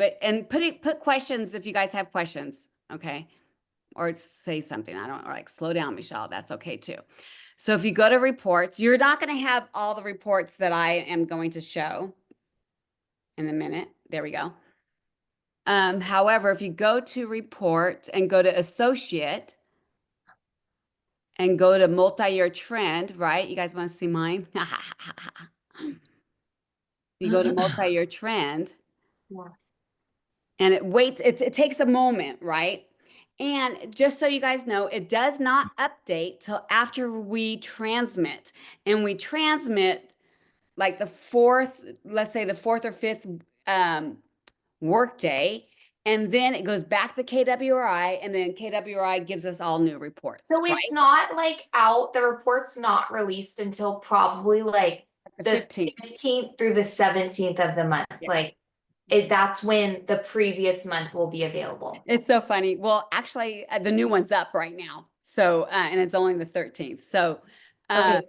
But, and put questions if you guys have questions, okay? Or say something. I don't, or like, slow down, Michelle. That's okay too. So if you go to reports, you're not going to have all the reports that I am going to show in a minute. There we go. However, if you go to report and go to associate and go to multi-year trend, right? You guys want to see mine? You go to multi-year trend. Yeah. And it waits, it takes a moment, right? And just so you guys know, it does not update till after we transmit. And we transmit like the fourth, let's say the fourth or fifth work day. And then it goes back to KWRI, and then KWRI gives us all new reports, So right? it's not like out, the report's not released until probably like The the 15th. 15th through the 17th of the month. Yeah. Like that's when the previous month will be available. It's so funny. Well, actually, the new one's up right now. So, and it's only the 13th. So, Okay.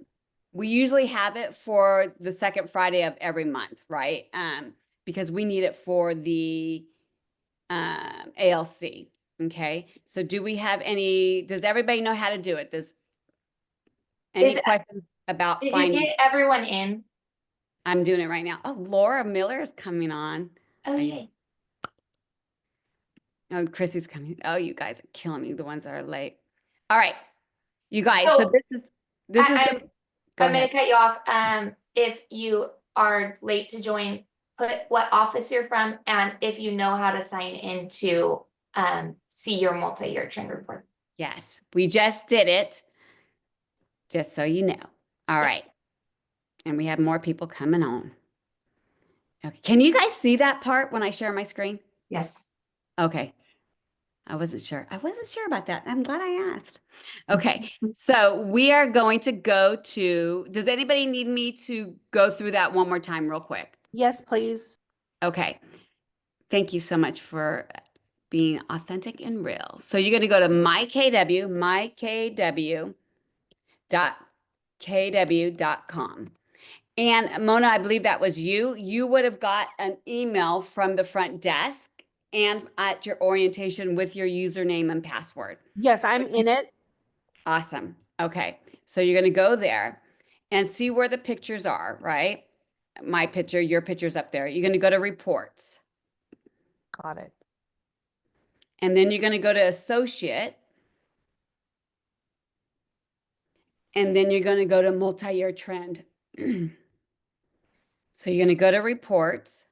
we usually have it for the second Friday of every month, right? Because we need it for the ALC. Okay. So do we have any, does everybody know how to do it? Does any questions about Did you finding? get everyone in? I'm doing it right now. Oh, Laura Miller is coming on. Oh, yay. Oh, Chrissy's coming. Oh, you guys are killing me, the ones that are late. All right. You guys, so So this is I'm go I'm gonna ahead. cut you off. If you are late to join, put what office you're from and if you know how to sign in to see your multi-year trend report. Yes, we just did it. Just so you know. All right. And we have more people coming on. Okay. Can you guys see that part when I share my screen? Yes. Okay. I wasn't sure. I wasn't sure about that. I'm glad I asked. Okay. So we are going to go to, does anybody need me to go through that one more time real quick? Yes, please. Okay. Thank you so much for being authentic and real. So you're going to go to mykw.kw.com. And Mona, I believe that was you. You would have got an email from the front desk and at your orientation with your username and password. Yes, I'm in it. Awesome. Okay. So you're going to go there and see where the pictures are, right? My picture, your picture's up there. You're going to go to reports. Got it. And then you're going to go to associate. And then you're going to go to multi-year trend. So you're going to go to reports,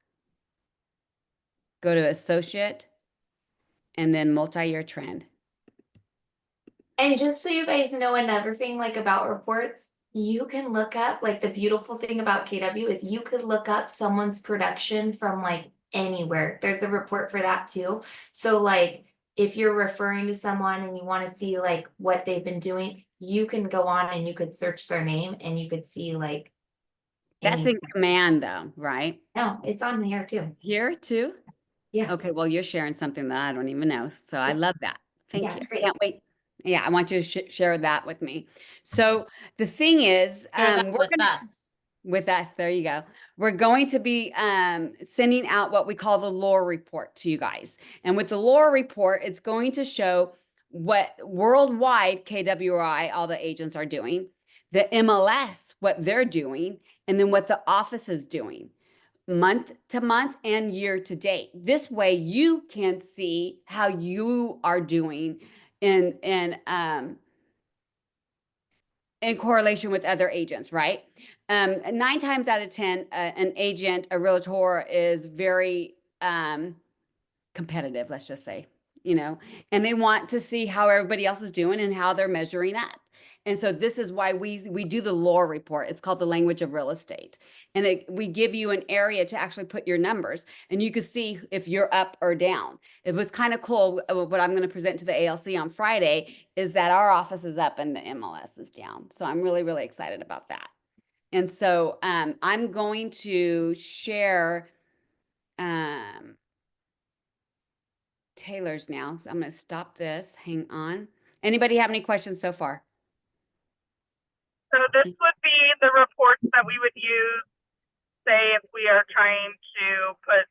go to associate, and then multi-year trend. And just so you guys know, another thing like about reports, you can look up, like the beautiful thing about KW is you could look up someone's production from like anywhere. There's a report for that too. So like if you're referring to someone and you want to see like what they've been doing, you can go on and you could search their name and you could see like That's in command though, right? no, it's on here too. Here too? Yeah. Okay, well, you're sharing something that I don't even know. So I love that. Thank Yeah, you. it's great. Can't wait. Yeah, I want you to share that with me. So the thing is, we're with gonna, us. with us, there you go. We're going to be sending out what we call the lore report to you guys. And with the lore report, it's going to show what worldwide KWRI, all the agents are doing, the MLS, what they're doing, and then what the office is doing month to month and year to date. This way you can see how you are doing in correlation with other agents, right? 9 times out of 10, an agent, a realtor is very competitive, let's just say, and they want to see how everybody else is doing and how they're measuring up. And so this is why we do the lore report. It's called the language of real estate. And we give you an area to actually put your numbers and you can see if you're up or down. It was kind of cool. What I'm going to present to the ALC on Friday is that our office is up and the MLS is down. So I'm really, really excited about that. And so I'm going to share Taylor's now. So I'm going to stop this. Hang on. Anybody have any questions so far? So this would be the reports that we would use, say, if we are trying to put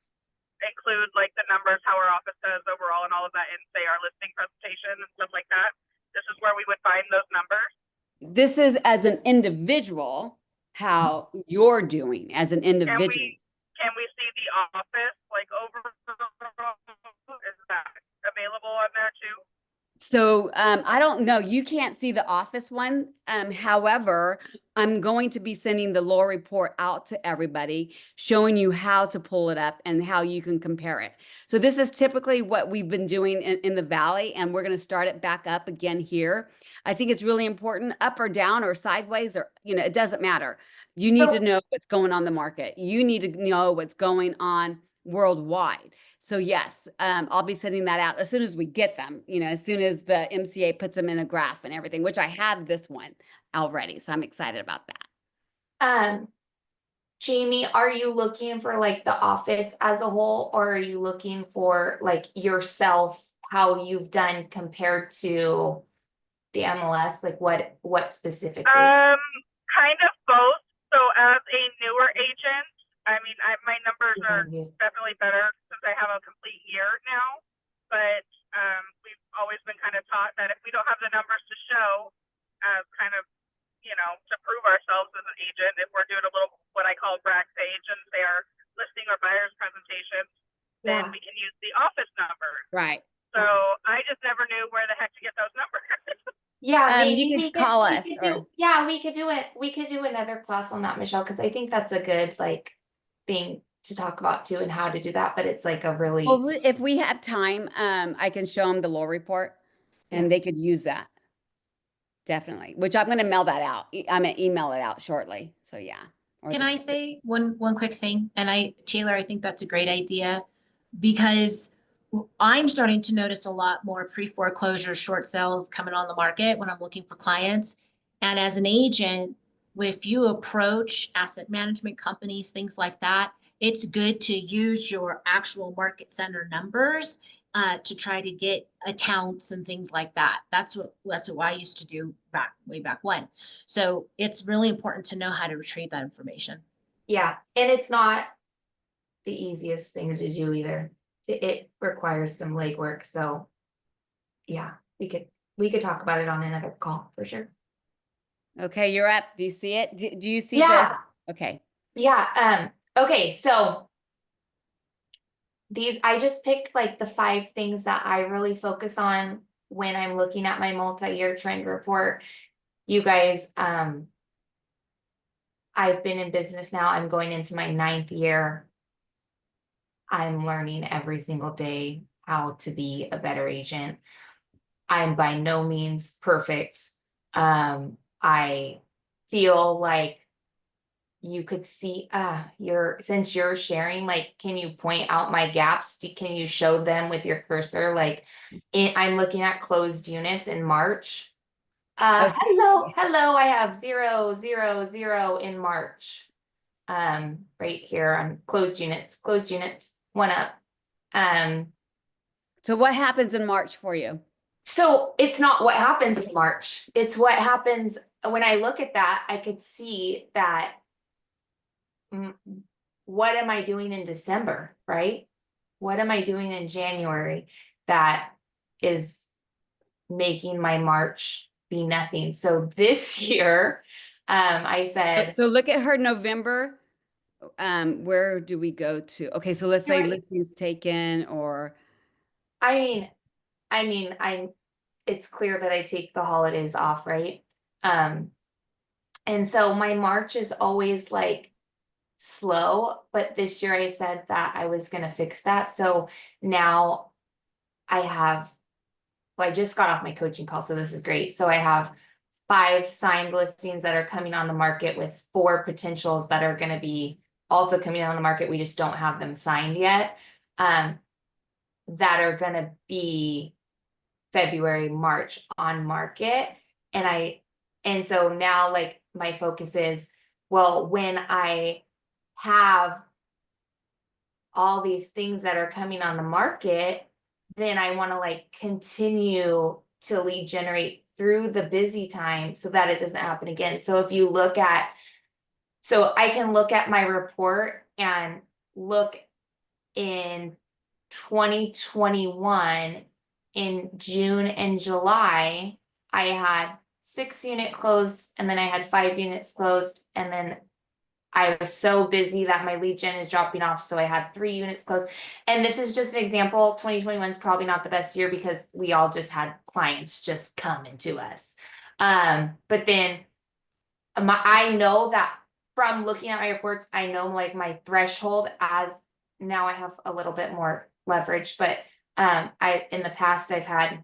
include like the numbers, how our office does overall and all of that in, say, our listing presentation and stuff like that, this is where we would find those numbers. This is as an individual, how you're doing as an individual. Can we see the office, like overall, is that available on there too? So I don't know. You can't see the office one. However, I'm going to be sending the law report out to everybody, showing you how to pull it up and how you can compare it. So this is typically what we've been doing in the Valley, and we're going to start it back up again here. I think it's really important, up or down or sideways, or it doesn't matter. You need to know what's going on the market. You need to know what's going on worldwide. So yes, I'll be sending that out as soon as we get them, as soon as the MCA puts them in a graph and everything, which I have this one already. So I'm excited about that. Jamie, are you looking for like the office as a whole, or are you looking for like yourself, how you've done compared to the MLS? Like what specifically? Kind of both. So as a newer agent, I mean, my numbers are definitely better since I have a complete year now, but we've always been kind of taught that if we don't have the numbers to show, kind of, to prove ourselves as an agent, if we're doing a little, what I call brag to agents, they are listing or buyer's presentations, then we can use the office numbers. Right. So I just never knew where the heck to get those numbers. Yeah, maybe you we could call us. We could do it. We could do another class on that, Michelle, because I think that's a good like thing to talk about too, and how to do that. But it's like a really Well, if we have time, I can show them the law report, and they could use that. Definitely. Which I'm going to mail that out. I'm going to email it out shortly. So yeah. Can I say one quick thing? And Taylor, I think that's a great idea, because I'm starting to notice a lot more pre-foreclosure short sales coming on the market when I'm looking for clients. And as an agent, if you approach asset management companies, things like that, it's good to use your actual market center numbers to try to get accounts and things like that. That's what I used to do way back when. So it's really important to know how to retrieve that information. and it's not the easiest thing to do either. It requires some legwork. So yeah, we could talk about it on another call for sure. Okay, you're up. Do you see it? Do you see okay. Yeah. Okay. So I just picked like the 5 things that I really focus on when I'm looking at my multi-year trend report. You guys, I've been in business now. I'm going into my 9th year. I'm learning every single day how to be a better agent. I'm by no means perfect. I feel like you could see since you're sharing, like, can you point out my gaps? Can you show them with your cursor? Like I'm looking at closed units in March. Hello, I have 0, 0, 0 in March. Right here on closed units, 1 up. So what happens in March for you? So it's not what happens in March. It's what happens when I look at that. I could see that what am I doing in December, right? What am I doing in January that is making my March be nothing? So this year, I said. So look at her November. Where do we go to? Okay, so let's say listings taken, or. I mean, it's clear that I take the holidays off, right? And so my March is always like slow, but this year I said that I was going to fix that. So now I just got off my coaching call, so this is great. So I have 5 signed listings that are coming on the market with 4 potentials that are going to be also coming on the market. We just don't have them signed yet. That are going to be February, March on market. And so now like my focus is, well, when I have all these things that are coming on the market, then I want to like continue to lead generate through the busy time so that it doesn't happen again. So if you look at, so I can look at my report and look in 2021, in June and July, I had 6 unit closed, and then I had 5 units closed, and then I was so busy that my lead gen is dropping off, so I had 3 units closed. And this is just an example. 2021 is probably not the best year because we all just had clients just coming to us. But then I know that from looking at my reports, I know like my threshold, as now I have a little bit more leverage, but in the past I've had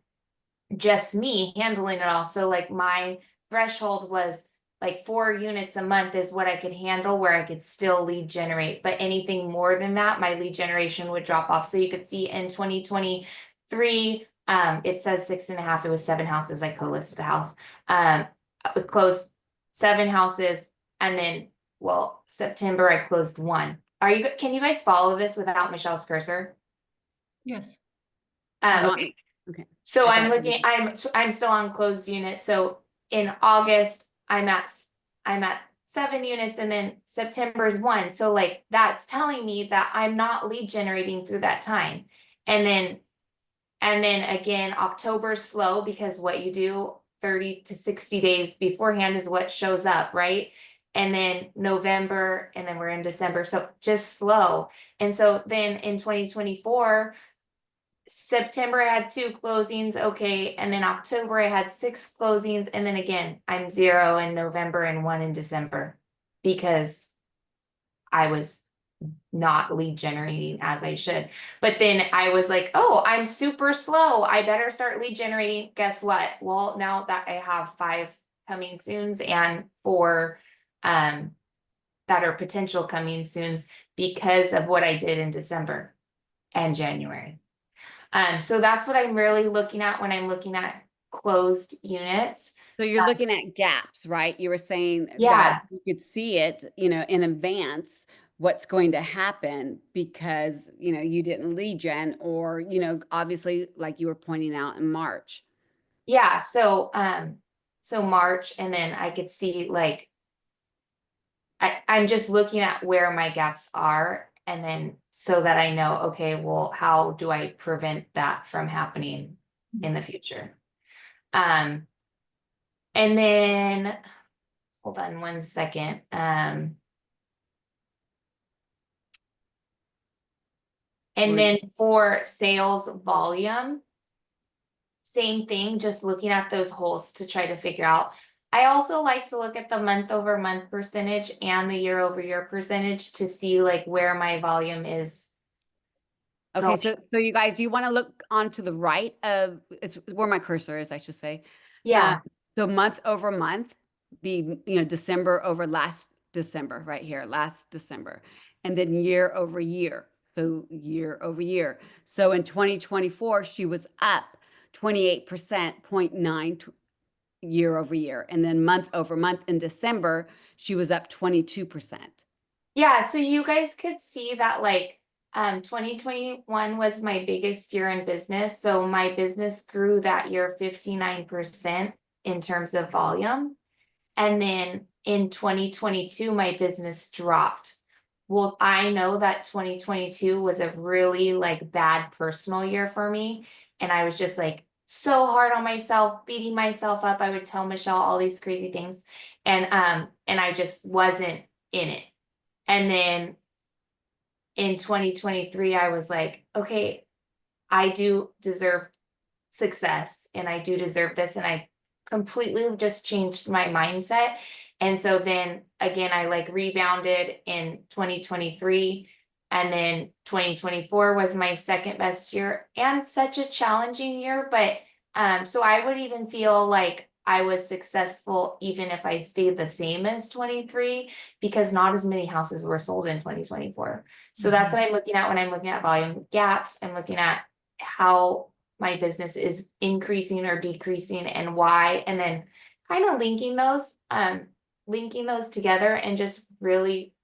just me handling it all. So like my threshold was like 4 units a month is what I could handle, where I could still lead generate. But anything more than that, my lead generation would drop off. So you could see in 2023, it says 6.5, it was 7 houses. I co-listed a house. We closed 7 houses, and then, well, September I closed 1. Can you guys follow this without Michelle's cursor? Yes. You want Okay. me- Okay. So I I'm thought it looking, was- I'm still on closed unit. So in August, I'm at 7 units, and then September is 1. So like that's telling me that I'm not lead generating through that time. And then again, October's slow, because what you do 30 to 60 days beforehand is what shows up, right? And then November, and then we're in December. So just slow. And so then in 2024, September I had 2 closings, okay, and then October I had 6 closings, and then again I'm 0 in November and 1 in December, because I was not lead generating as I should. But then I was like, oh, I'm super slow, I better start lead generating. Guess what? Well, now that I have 5 coming soons and 4 that are potential coming soons, because of what I did in December and January. So that's what I'm really looking at when I'm looking at closed units. So you're looking at gaps, right? You were saying Yeah. that you could see it, in advance, what's going to happen because, you didn't lead gen, or, obviously like you were pointing out in March. Yeah, so March, and then I could see like I'm just looking at where my gaps are, and then so that I know, okay, well, how do I prevent that from happening in the future? And then hold on 1 second. And then for sales volume, same thing, just looking at those holes to try to figure out. I also like to look at the month over month percentage and the year over year percentage to see like where my volume is. Okay, going. so you guys, do you want to look onto the right of, it's where my cursor is, I should say. Yeah, So month over month, be, December over last December, right here, last December. And then year over year. So year over year. So in 2024, she was up 28%, 0.9 year over year. And then month over month in December, she was up 22%. yeah, so you guys could see that like 2021 was my biggest year in business. So my business grew that year 59% in terms of volume. And then in 2022, my business dropped. Well, I know that 2022 was a really like bad personal year for me. And I was just like so hard on myself, beating myself up. I would tell Michelle all these crazy things. And I just wasn't in it. And then in 2023, I was like, okay, I do deserve success, and I do deserve this. And I completely just changed my mindset. And so then again, I like rebounded in 2023. And then 2024 was my second best year, and such a challenging year. But so I would even feel like I was successful even if I stayed the same as 23, because not as many houses were sold in 2024. So that's what I'm looking at when I'm looking at volume gaps. I'm looking at how my business is increasing or decreasing and why, and then kind of linking those together, and just really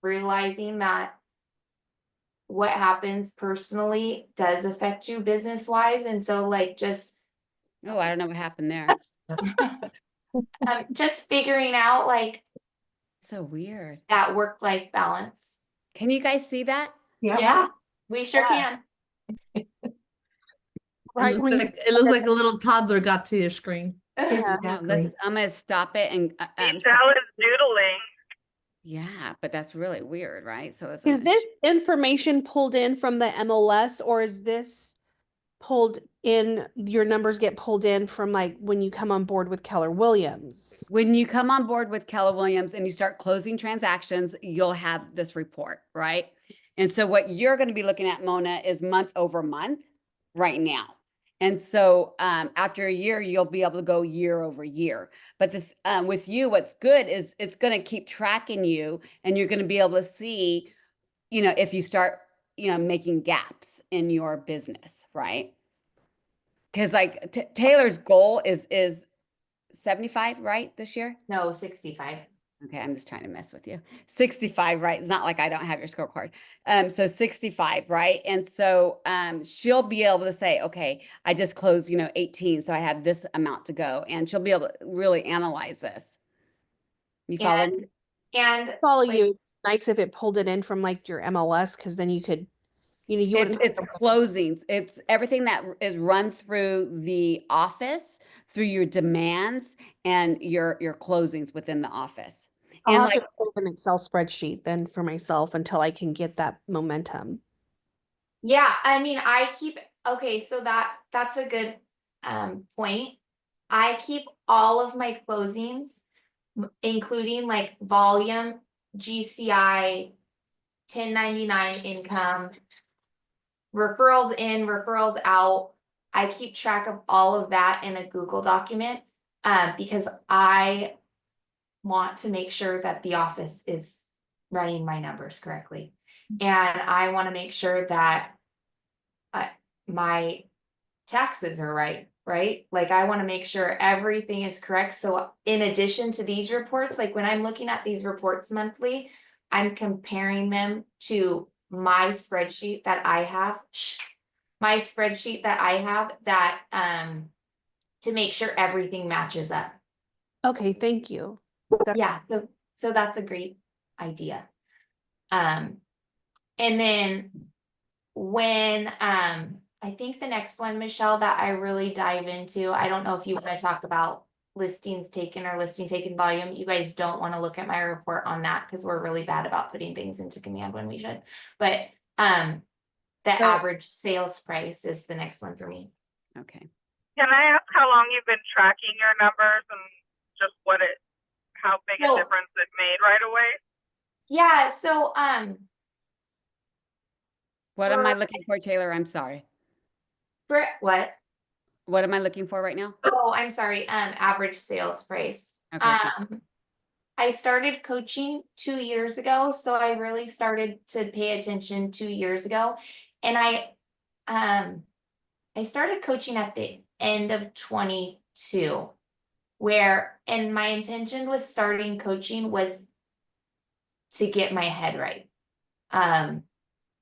realizing that what happens personally does affect you business wise. And so like just Oh, I don't know what happened there. just figuring out like So weird. that work-life balance. Can you guys see that? Yeah. We sure can. Right It when looks you like, it looks like a little toddler got to your screen. Yeah, Exactly. I'm gonna stop it and Michelle is doodling. yeah, but that's really weird, right? So it's Is this information pulled in from the MLS, or is this pulled in, your numbers get pulled in from like when you come on board with Keller Williams? when you come on board with Keller Williams and you start closing transactions, you'll have this report, right? And so what you're going to be looking at, Mona, is month over month right now. And so after a year, you'll be able to go year over year. But with you, what's good is it's going to keep tracking you, and you're going to be able to see, if you start, making gaps in your business, right? Because like Taylor's goal is 75, right, this year? No, 65. Okay, I'm just trying to mess with you. 65, right? It's not like I don't have your scorecard. So 65, right? And so she'll be able to say, okay, I just closed, 18, so I have this amount to go. And she'll be able to really analyze this. You follow me? And Follow like, you. Nice if it pulled it in from like your MLS, because then you could, you wouldn't It's have to- closings. It's everything that is run through the office, through your demands and your closings within the office. I'll And have like to create an Excel spreadsheet then for myself until I can get that momentum. yeah, I mean, okay, so that's a good point. I keep all of my closings, including like volume, GCI, 1099 income, referrals in, referrals out. I keep track of all of that in a Google document because I want to make sure that the office is running my numbers correctly. And I want to make sure that my taxes are right? Like I want to make sure everything is correct. So in addition to these reports, like when I'm looking at these reports monthly, I'm comparing them to my spreadsheet that I have. To make sure everything matches up. Okay, thank you. Yeah, so that's a great idea. And then when I think the next one, Michelle, that I really dive into, I don't know if you want to talk about listings taken or listing taken volume. You guys don't want to look at my report on that because we're really bad about putting things into command when we should. But the So- average sales price is the next one for me. okay. Can I ask how long you've been tracking your numbers and just how big a Well- difference it made right away? Yeah, so What am I For- looking for, Taylor? I'm sorry. what? What am I looking for right now? Oh, I'm sorry, average sales price. Okay, thank I started coaching 2 years ago, so I really started to pay attention 2 years ago. And I started coaching at the end of 22, and my intention with starting coaching was to get my head right.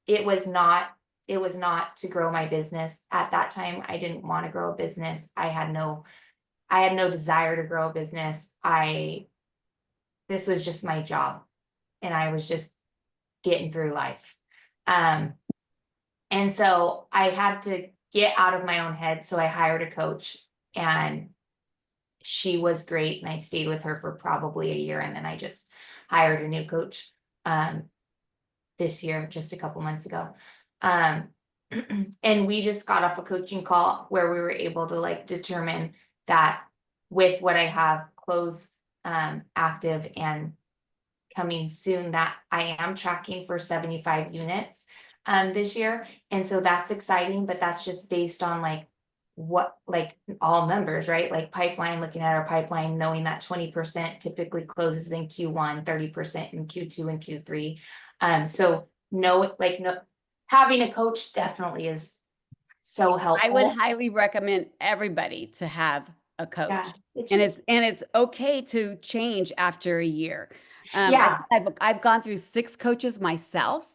It was not to grow my business at that time. I didn't want to grow a business. I had no desire to grow a business. This was just my job, and I was just getting through life. And so I had to get out of my own head. So I hired a coach, and she was great. And I stayed with her for probably a year. And then I just hired a new coach this year, just a couple months ago. And we just got off a coaching call where we were able to like determine that with what I have close active and coming soon, that I am tracking for 75 units this year. And so that's exciting, but that's just based on like all numbers, right? Like pipeline, looking at our pipeline, knowing that 20% typically closes in Q1, 30% in Q2 and Q3. So having a coach definitely is so helpful. I would highly recommend everybody to have a coach. Yeah, it's And just, it's okay to change after a year. Yeah. I've gone through 6 coaches myself.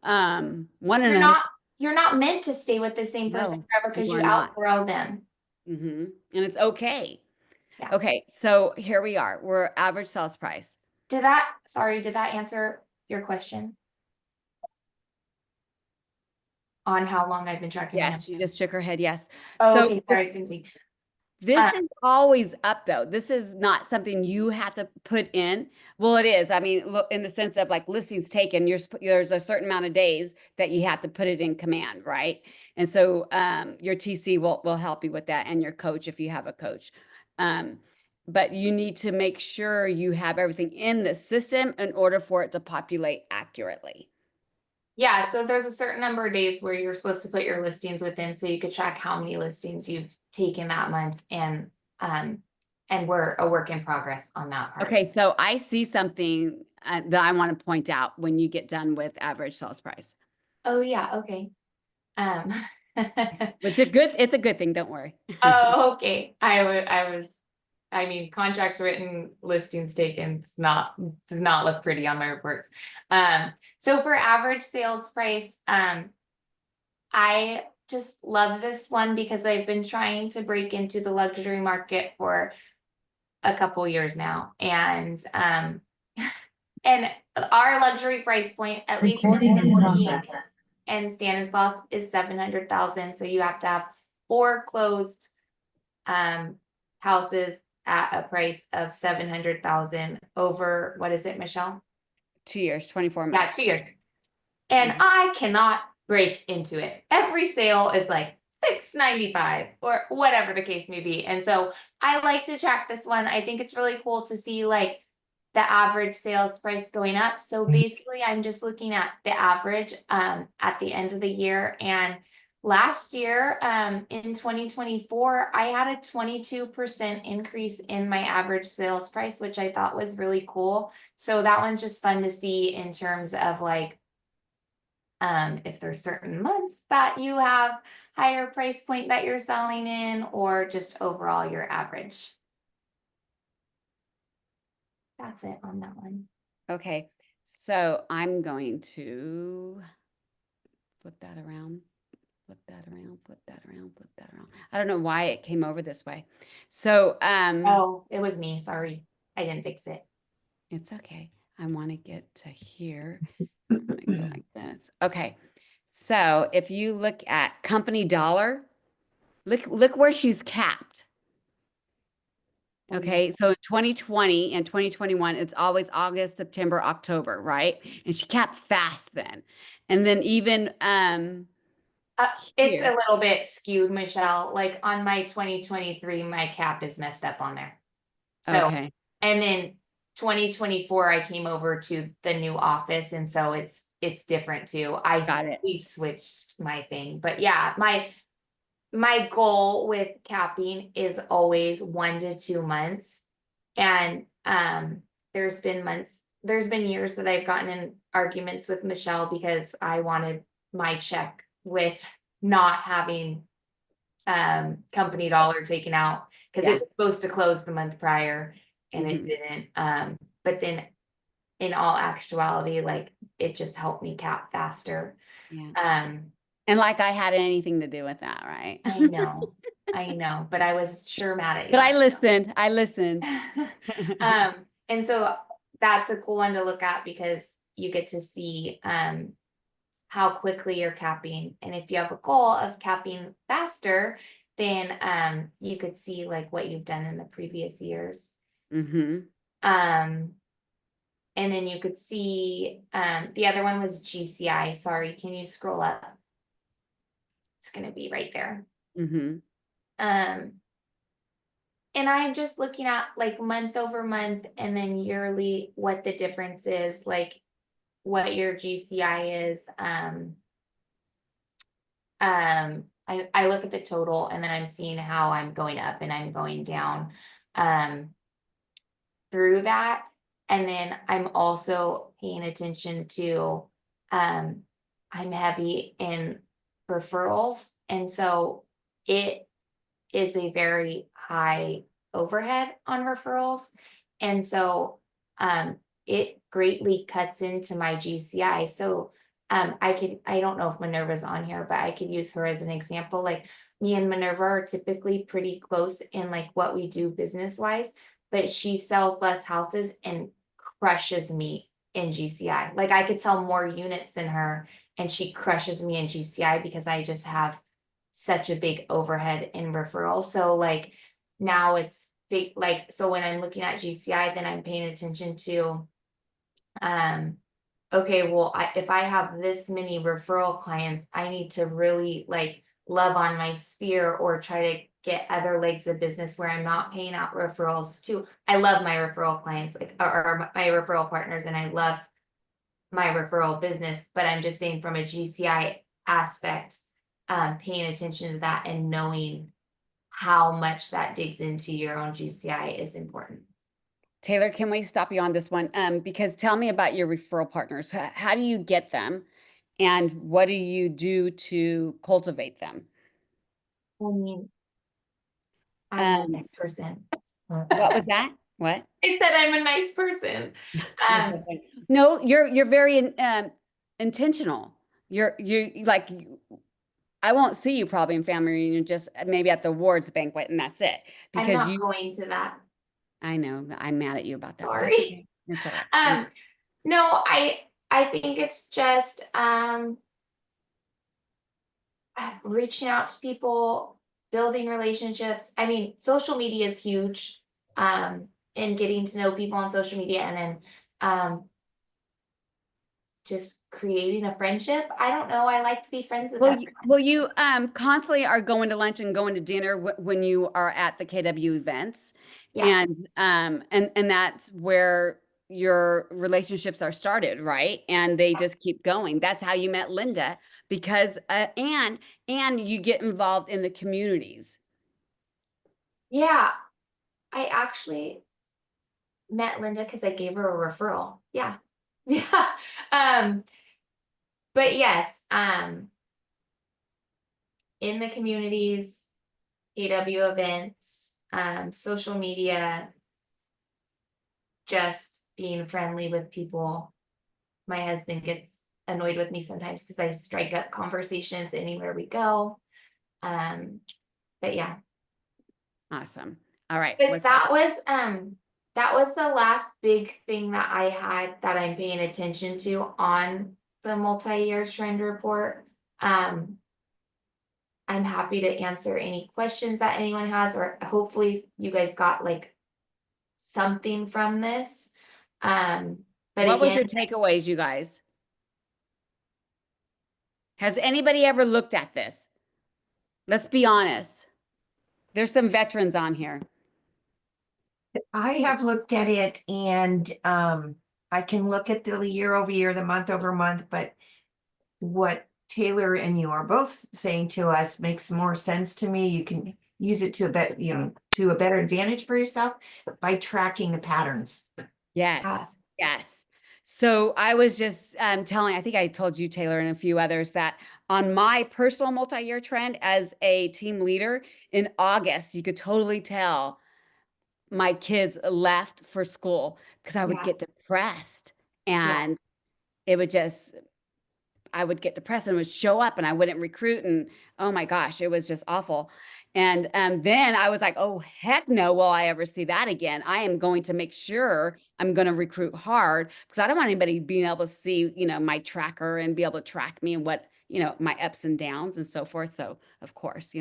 One and you're not meant to stay with the same person No, forever because you you are not. outgrow them. and it's okay. Yeah. Okay, so here we are. We're average sales price. Did that answer your question? on how long I've been tracking my Yes, she just shook her head. Yes. Oh, So okay, sorry, I couldn't see. this is always up though. This is not something you have to put in. Well, it is. I mean, look, in the sense of like listings taken, there's a certain amount of days that you have to put it in command, right? And so your TC will help you with that, and your coach if you have a coach. But you need to make sure you have everything in the system in order for it to populate accurately. Yeah, so there's a certain number of days where you're supposed to put your listings within, so you could track how many listings you've taken that month, and we're a work in progress on that part. Okay, so I see something that I want to point out when you get done with average sales price. Oh, yeah, okay. Which it's a good thing, don't worry. Oh, okay. I mean, contracts written, listings taken, does not look pretty on my reports. So for average sales price, I just love this one because I've been trying to break into the luxury market for a couple years now. And our luxury price point, at least in Milwaukee and Stanislaus, is 700,000. So you have to have 4 closed houses at a price of 700,000 over, what is it, Michelle? 2 years, 24 Yeah, months. 2 years. And I cannot break into it. Every sale is like $695 or whatever the case may be. And so I like to track this one. I think it's really cool to see like the average sales price going up. So basically I'm just looking at the average at the end of the year. And last year, in 2024, I had a 22% increase in my average sales price, which I thought was really cool. So that one's just fun to see in terms of like, if there's certain months that you have higher price point that you're selling in, or just overall your average. That's it on that one. Okay, so I'm going to flip that around, flip that around, flip that around, flip that around. I don't know why it came over this way. So Oh, it was me. Sorry. I didn't fix it. it's okay. I want to get to here. I'm gonna go like this. Okay. So if you look at company dollar, look where she's capped. Okay, so in 2020 and 2021, it's always August, September, October, right? And she capped fast then. And then even It's a here. little bit skewed, Michelle. Like on my 2023, my cap is messed up on there. So, Okay. and then 2024, I came over to the new office, and so it's different too. Got it. We switched my thing, but yeah, my goal with capping is always 1 to 2 months. And there's been years that I've gotten in arguments with Michelle because I wanted my check with not having company dollar taken out, because Yeah. it was supposed to close the month prior and it didn't. But then in all actuality, like it just helped me cap faster. Yeah. And like I had anything to do with that, right? I know, but I was sure mad at you. But I listened. And so that's a cool one to look at because you get to see how quickly you're capping. And if you have a goal of capping faster, then you could see like what you've done in the previous years. And then you could see the other one was GCI. Sorry, can you scroll up? It's gonna be right there. And I'm just looking at like month over month and then yearly what the difference is, like what your GCI is. I look at the total and then I'm seeing how I'm going up and I'm going down through that. And then I'm also paying attention to I'm heavy in referrals, and so it is a very high overhead on referrals. And so it greatly cuts into my GCI. So I don't know if Minerva's on here, but I could use her as an example. Like me and Minerva are typically pretty close in like what we do business wise, but she sells less houses and crushes me in GCI. Like I could sell more units than her and she crushes me in GCI because I just have such a big overhead in referral. So like now it's big, like, so when I'm looking at GCI, then I'm paying attention to, okay, well, if I have this many referral clients, I need to really like love on my sphere or try to get other legs of business where I'm not paying out referrals too. I love my referral clients, like, or my referral partners, and I love my referral business, but I'm just saying from a GCI aspect, paying attention to that and knowing how much that digs into your own GCI is important. Taylor, can we stop you on this one? Because tell me about your referral partners. How do you get them? And what do you do to cultivate them? I mean, I'm a Um, nice person. What was that? What? I said I'm a nice person. No, you're very intentional. Like I won't see you probably in family reunion, just maybe at the awards banquet, and that's it. I'm Because not going to that. I know I'm mad at you about that. But that's Sorry. okay. It's all right. No, I think it's just reaching out to people, building relationships. I mean, social media is huge. And getting to know people on social media, and then just creating a friendship. I don't know. I like to be friends with everyone. Well, you constantly are going to lunch and going to dinner when you are at the KW events, Yeah. and that's where your relationships are started, right? And they just keep going. That's how you met Linda, because and you get involved in the communities. Yeah. I actually met Linda because I gave her a referral. Yeah. Yeah. But yes, in the communities, KW events, social media, just being friendly with people. My husband gets annoyed with me sometimes because I strike up conversations anywhere we go. But yeah. Awesome. All right. But that was the last big thing that I had that I'm paying attention to on the multi-year trend report. I'm happy to answer any questions that anyone has, or hopefully you guys got like something from this. But What were again, your takeaways, you guys? Has anybody ever looked at this? Let's be honest. There's some veterans on here. I have looked at it and I can look at the year over year, the month over month, but what Taylor and you are both saying to us makes more sense to me. You can use it to a better, to a better advantage for yourself by tracking the patterns. Yes. Yes. So I was just telling, I think I told you, Taylor, and a few others that on my personal multi-year trend as a team leader in August, you could totally tell my kids left for school because I would Yeah. get depressed and it would just, I would get depressed and would show up and I wouldn't recruit. And oh my gosh, it was just awful. And then I was like, oh, heck no, will I ever see that again? I am going to make sure I'm going to recruit hard because I don't want anybody being able to see, my tracker and be able to track me and what, my ups and downs and so forth. So of course,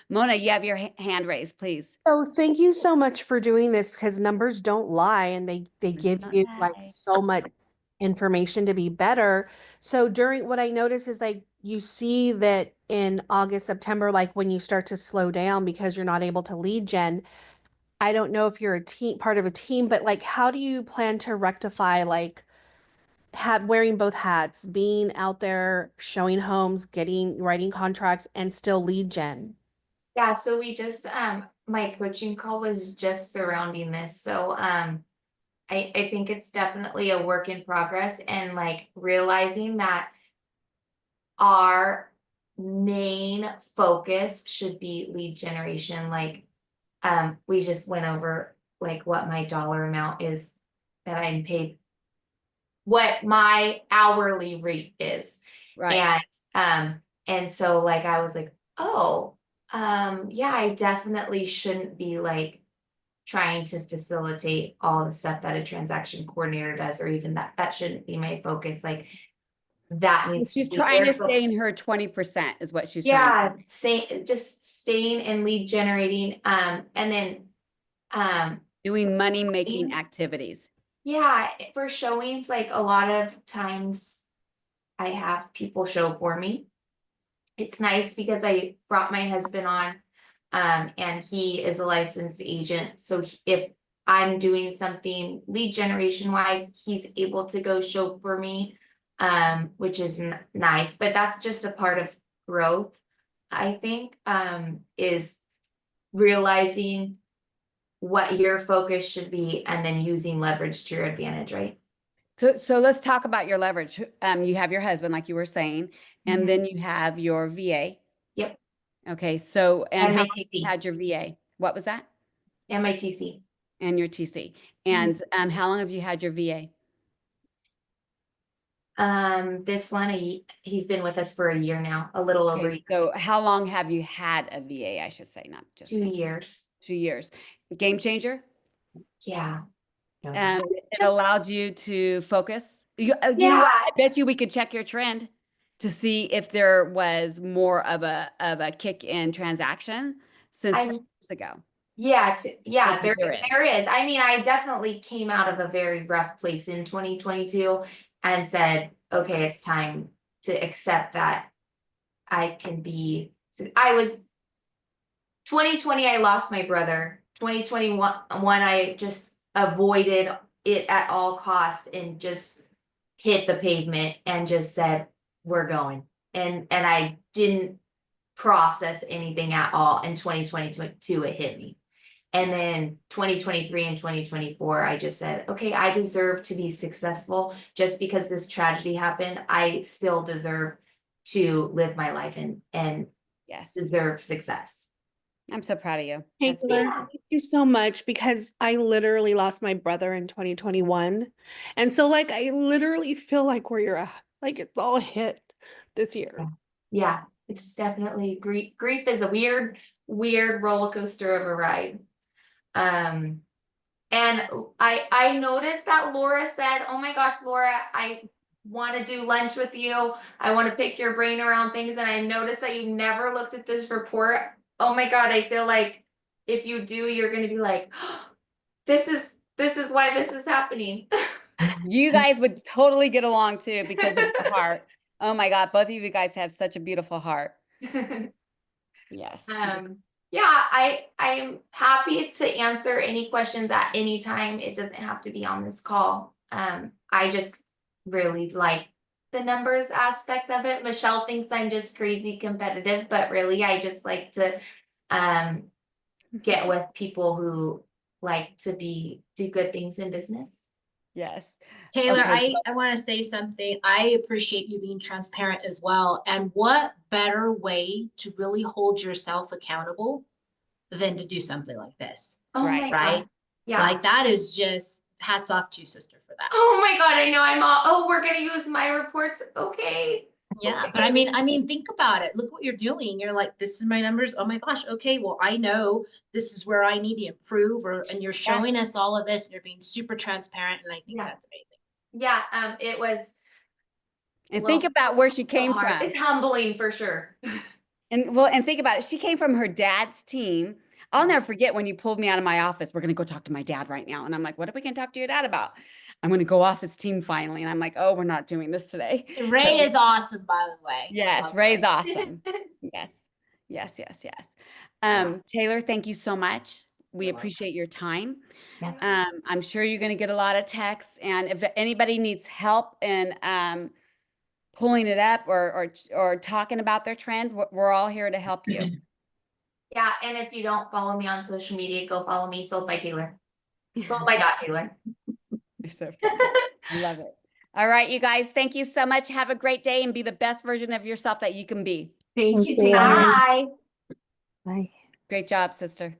Mona, you have your hand raised, please. So thank you so much for doing this because numbers don't lie and they Numbers give don't you lie. like so much information to be better. So during what I notice is like you see that in August, September, like when you start to slow down because you're not able to lead gen. I don't know if you're a team part of a team, but like how do you plan to rectify like wearing both hats, being out there showing homes, writing contracts and still lead gen? Yeah, so we just my coaching call was just surrounding this. So I think it's definitely a work in progress, and like realizing that our main focus should be lead generation. Like we just went over like what my dollar amount is that I'm paid, what my hourly rate is. Right. And so like I was like, oh, yeah, I definitely shouldn't be like trying to facilitate all the stuff that a transaction coordinator does, or even that shouldn't be my focus. Like that needs She's to be trying there. to stay in her 20% is what she's Yeah, trying. just staying and lead generating, and then, Doing money making Thanks. activities. yeah, for showings, like a lot of times I have people show for me. It's nice because I brought my husband on, and he is a licensed agent, so if I'm doing something lead generation wise, he's able to go show for me, which is nice, but that's just a part of growth, I think, is realizing what your focus should be and then using leverage to your advantage, right? So let's talk about your leverage. You have your husband, like you were saying, and Mhm. then you have your VA. Yep, Okay, so and And how my long have you TC. had your VA? What was that? and my TC. And your TC. And how long have you had your VA? This one, he's been with us for a year now, a little over Okay, so how long have you had a VA? I should say, not just 2 years. 2 years. Game changer. Yeah. It allowed you to focus. You know what? Yeah. I bet you we could check your trend to see if there was more of a kick in transaction since I'm- 2 years ago. Yeah, I think there there is. is. I mean, I definitely came out of a very rough place in 2022 and said, okay, it's time to accept that I can be, so I was 2020, I lost my brother. 2021, I just avoided it at all costs and just hit the pavement and just said, we're going. And I didn't process anything at all. In 2022, it hit me. And then 2023 and 2024, I just said, okay, I deserve to be successful. Just because this tragedy happened, I still deserve to live my life and Yes. deserve success. I'm so proud of you. Hey, That's Taylor, beautiful. thank you so much because I literally lost my brother in 2021. And so like I literally feel like where you're at, like it's all hit this year. Yeah, it's definitely grief is a weird roller coaster of a ride. And I noticed that Laura said, oh my gosh, Laura, I want to do lunch with you. I want to pick your brain around things. And I noticed that you never looked at this report. Oh my God, I feel like if you do, you're going to be like, oh, this is why this is happening. You guys would totally get along too because of your heart. Oh my God, both of you guys have such a beautiful heart. Yes. Yeah, I'm happy to answer any questions at any time. It doesn't have to be on this call. I just really like the numbers aspect of it. Michelle thinks I'm just crazy competitive, but really I just like to get with people who like to do good things in business. Yes. Taylor, Okay. I want to say something. I appreciate you being transparent as well. And what better way to really hold yourself accountable than to do something like this, Oh Right. my right? God. Yeah. Like that is just hats off to you, sister, for that. Oh my God, I know I'm all, oh, we're gonna use my reports. Okay. Yeah, but I mean, think about it. Look what you're doing. You're like, this is my numbers. Oh my gosh. Okay, well, I know this is where I need to improve, and you're showing us all of this, and you're being super transparent, and I think Yeah. that's amazing. Yeah, it was. And think about where she came from. It's humbling for sure. And think about it. She came from her dad's team. I'll never forget when you pulled me out of my office. We're going to go talk to my dad right now. And I'm like, what are we going to talk to your dad about? I'm going to go off his team finally. And I'm like, oh, we're not doing this today. Ray is awesome, by the way. Yes, Love Ray's Ray. awesome. Yes. Taylor, thank you so much. We You're welcome. appreciate your time. Yes. I'm sure you're going to get a lot of texts. And if anybody needs help in pulling it up or talking about their trend, we're all here to help you. Yeah, and if you don't follow me on social media, go follow me. Sold by Taylor. Sold by Taylor. You're so funny. I love it. All right, you guys, thank you so much. Have a great day and be the best version of yourself that you can be. Thank you, Thank you. Taylor. Bye. Bye. Great job, sister.